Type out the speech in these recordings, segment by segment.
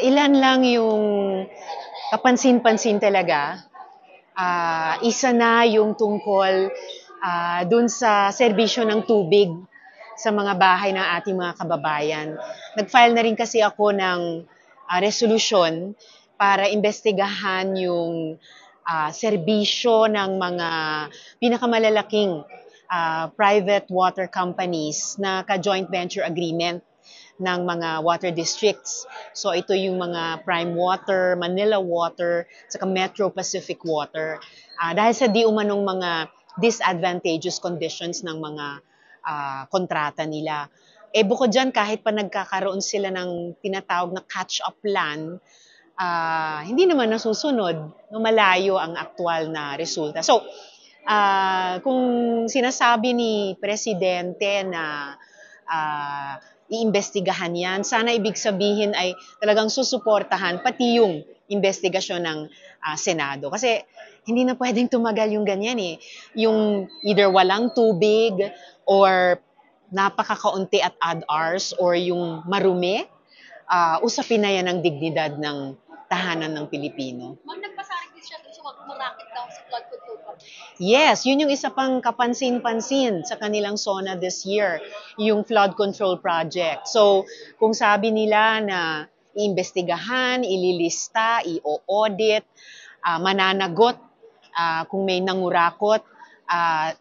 Ilan lang yung kapansin-pansin talaga. Isa na yung tungkol dun sa serbisyo ng tubig sa mga bahay ng ating mga kababayan. Nag-file na rin kasi ako ng resolution para imbestigahan yung serbisyo ng mga pinakamalalaking private water companies na ka-joint venture agreement ng mga water districts. So ito yung mga Prime Water, Manila Water, saka Metro Pacific Water. Dahil sa di umanong mga disadvantageous conditions ng mga kontrata nila. Bukod dyan, kahit pa nagkakaroon sila ng tinatawag na catch-up plan, hindi naman nasusunod, malayo ang aktual na resulta. So, kung sinasabi ni Presidente na iimbestigahan yan, sana ibig sabihin ay talagang susuportahan pati yung investigasyon ng Senado. Kasi hindi na pwedeng tumagal yung ganyan eh. Yung either walang tubig or napakakaunti at odd hours or yung marumi, usapin na yan ang dignidad ng tahanan ng Pilipino. Ma'am, nagpasarik din siya sa mag-racket daw sa flood control project. Yes, yun yung isa pang kapansin-pansin sa kanilang SONA this year, yung flood control project. So, kung sabi nila na iimbestigahan, ililista, i-audit, mananagot, kung may nangurakot,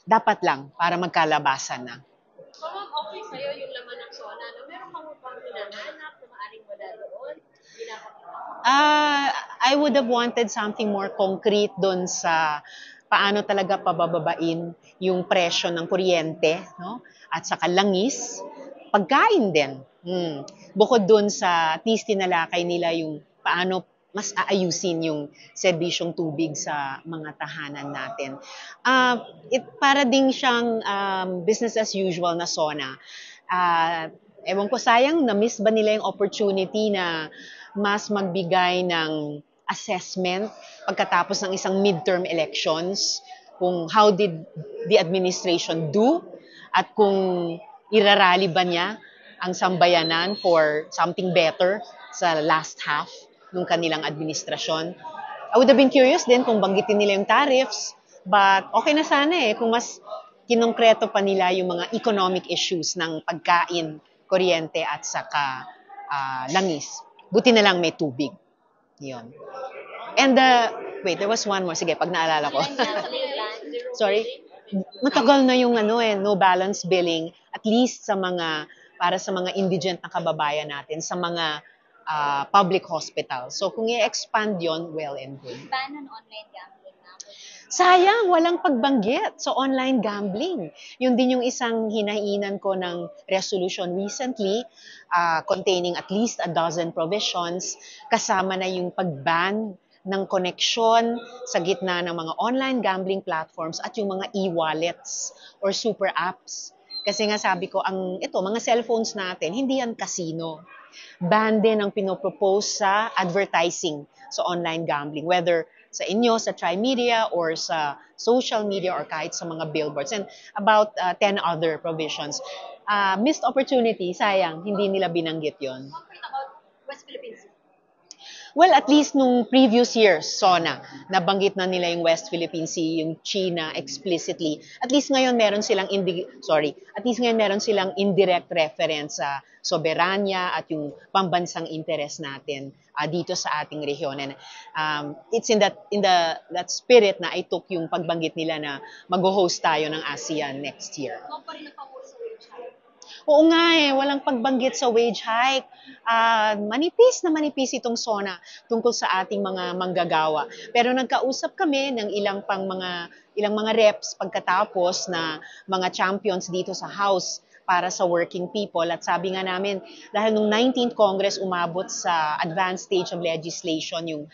dapat lang para magkalabasan na. So, ma'am, okay sa'yo yung laman ng SONA. No? Meron kang upang hinahanap na maaring wala doon? I would have wanted something more concrete doon sa paano talaga pabababain yung presyo ng kuryente, no? At saka langis, pagkain din. Bukod doon sa at least tinalakay nila yung paano mas aayusin yung serbisyong tubig sa mga tahanan natin. Para ding siyang business as usual na SONA. Ewan ko, sayang, na-miss ba nila yung opportunity na mas magbigay ng assessment pagkatapos ng isang midterm elections, kung how did the administration do at kung irarally ba niya ang sambayanan for something better sa last half ng kanilang administrasyon. I would have been curious din kung banggitin nila yung tariffs, but okay na sana kung mas kinongkreto pa nila yung mga economic issues ng pagkain, kuryente at saka langis. Buti na lang may tubig. Yun. And wait, there was one more. Sige, pag naalala ko. Sorry. Matagal na yung no balance billing, at least para sa mga indigent na kababayan natin, sa mga public hospital. So kung i-expand yon, well and good. Ban on online gambling na. Sayang, walang pagbanggit sa online gambling. Yun din yung isang hinainan ko ng resolution recently, containing at least 12 provisions, kasama na yung pag-ban ng koneksyon sa gitna ng mga online gambling platforms at yung mga e-wallets or super apps. Kasi nga sabi ko, mga cellphones natin, hindi yan casino. Ban din ang pinopropose sa advertising sa online gambling, whether sa inyo, sa Trimedia, or sa social media, or kahit sa mga billboards. And about 10 other provisions. Missed opportunity, sayang, hindi nila binanggit yon. Concrete about West Philippines. Well, at least nung previous years, SONA, nabanggit na nila yung West Philippine Sea, yung China explicitly. At least ngayon meron silang indirect reference sa soberanya at yung pambansang interes natin dito sa ating rehiyon. And it's in that spirit na I took yung pagbanggit nila na mag-host tayo ng ASEAN next year. Ano pa rin ang pamura sa wage hike? Oo nga walang pagbanggit sa wage hike. Manipis na manipis itong SONA tungkol sa ating mga manggagawa. Pero nagkausap kami ng ilang mga reps pagkatapos na mga champions dito sa House para sa working people. At sabi nga namin, dahil nung 19th Congress umabot sa advanced stage of legislation yung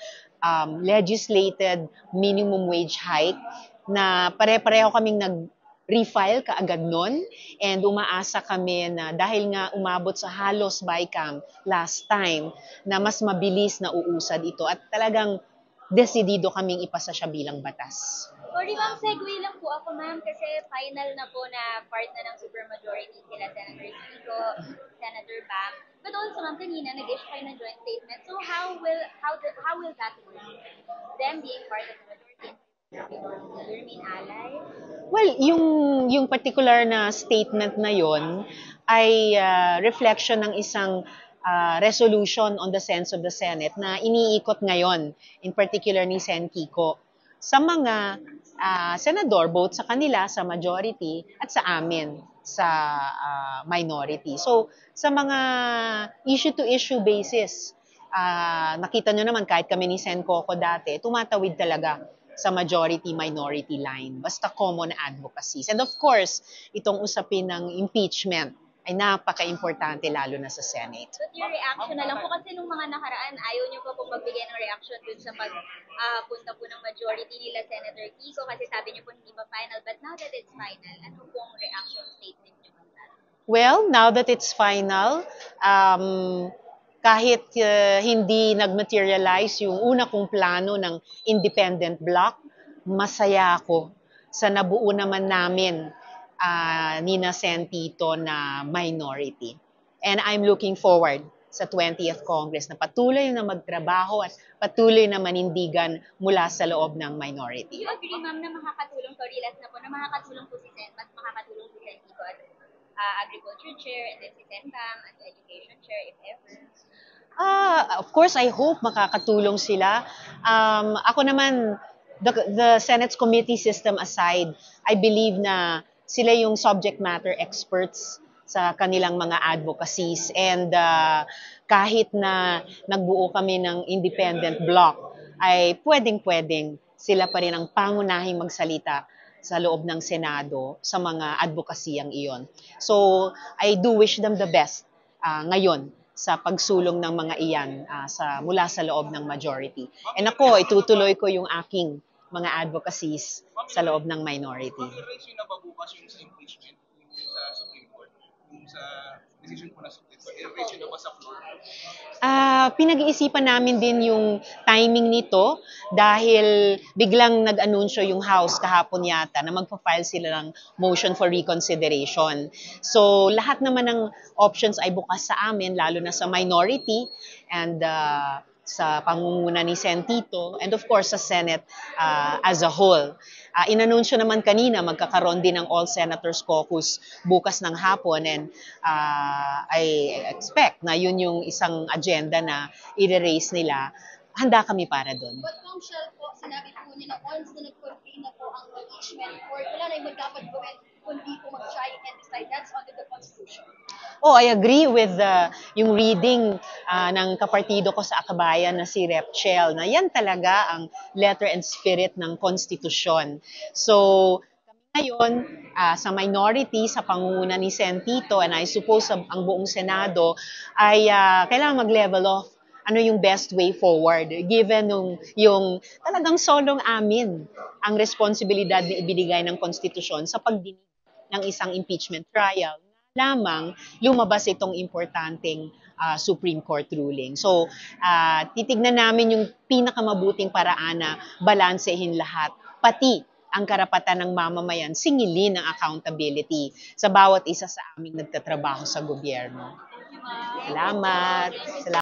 legislated minimum wage hike, na pare-pareho kaming refile kaagad nun, and umaasa kami na dahil nga umabot sa halos BICAM last time, na mas mabilis na uusad ito at talagang desidido kaming ipasa siya bilang batas. Sorry ma'am, segue lang po ako ma'am kasi final na po na part na ng supermajority sila Senator Kiko, Senator Bam. But also ma'am, kanina nag-issue kayo ng joint statement. So how will that work? Them being part of the majority, will you remain ally? Well, yung particular na statement na yon ay reflection ng isang resolution on the sense of the Senate na iniikot ngayon, in particular ni Sen. Kiko, sa mga senador, both sa kanila, sa majority, at sa amin, sa minority. So, sa mga issue-to-issue basis, nakita nyo naman kahit kami ni Sen. Coco dati, tumatawid talaga sa majority-minority line. Basta common advocacies. And of course, itong usapin ng impeachment ay napaka-importante lalo na sa Senate. But your reaction na lang po kasi nung mga nakaraan, ayaw niyo pa pong magbigay ng reaction dun sa punta po ng majority nila Senator Kiko kasi sabi niyo po hindi pa final. But now that it's final, ano pong reaction statement niyo on that? Well, now that it's final, kahit hindi nag-materialize yung una kong plano ng independent block, masaya ako sa nabuo naman namin ni na Sen. Tito na minority. And I'm looking forward sa 20th Congress na patuloy na magtrabaho at patuloy na manindigan mula sa loob ng Do minority. you agree ma'am na makakatulong, sorry last na po, na makakatulong po si Sen, mas makakatulong si Sen Kiko as agriculture chair and then si Sen Bam as education chair if ever? Of course, I hope makakatulong sila. Ako naman, the Senate's committee system aside, I believe na sila yung subject matter experts sa kanilang mga advocacies. And kahit na nagbuo kami ng independent block, ay pwedeng-pwedeng sila pa rin ang pangunahing magsalita sa loob ng Senado sa mga advokasiyang iyon. So, I do wish them the best ngayon sa pagsulong ng mga iyan mula sa loob ng majority. And ako, itutuloy ko yung aking mga advocacies sa loob ng minority. Mag-raise na ba bukas yung sa impeachment yung sa Supreme Court? Yung sa decision po na Supreme Court, i-raise na ba sa floor? Pinag-iisipan namin din yung timing nito dahil biglang nag-anunsyo yung House kahapon yata na magpa-file sila ng motion for reconsideration. So lahat naman ng options ay bukas sa amin, lalo na sa minority and sa pangunguna ni Sen. Tito and of course sa Senate as a whole. Inanunsyo naman kanina magkakaroon din ng All Senators Caucus bukas ng hapon and I expect na yun yung isang agenda na i-raise nila. Handa kami para doon. But Ma'am Shell po, sinabi po niya na once na nag-convene na po ang impeachment court, wala na yung magdapat gawin kundi po mag-try and decide. That's under the Constitution. Oh, I agree with yung reading ng kapartido ko sa Akabayan na si Rep. Chel na yan talaga ang letter and spirit ng konstitusyon. So, ngayon, sa minority, sa pangunguna ni Sen. Tito, and I suppose ang buong Senado, ay kailangan mag-level off ano yung best way forward given yung talagang solong amin ang responsibilidad na ibinigay ng konstitusyon sa pagdinig ng isang impeachment trial lamang lumabas itong importanteng Supreme Court ruling. So, titignan namin yung pinakamabuting paraan na balansehin lahat, pati ang karapatan ng mamamayan, singilin ang accountability sa bawat isa sa aming nagtatrabaho sa gobyerno. Salamat. Salamat.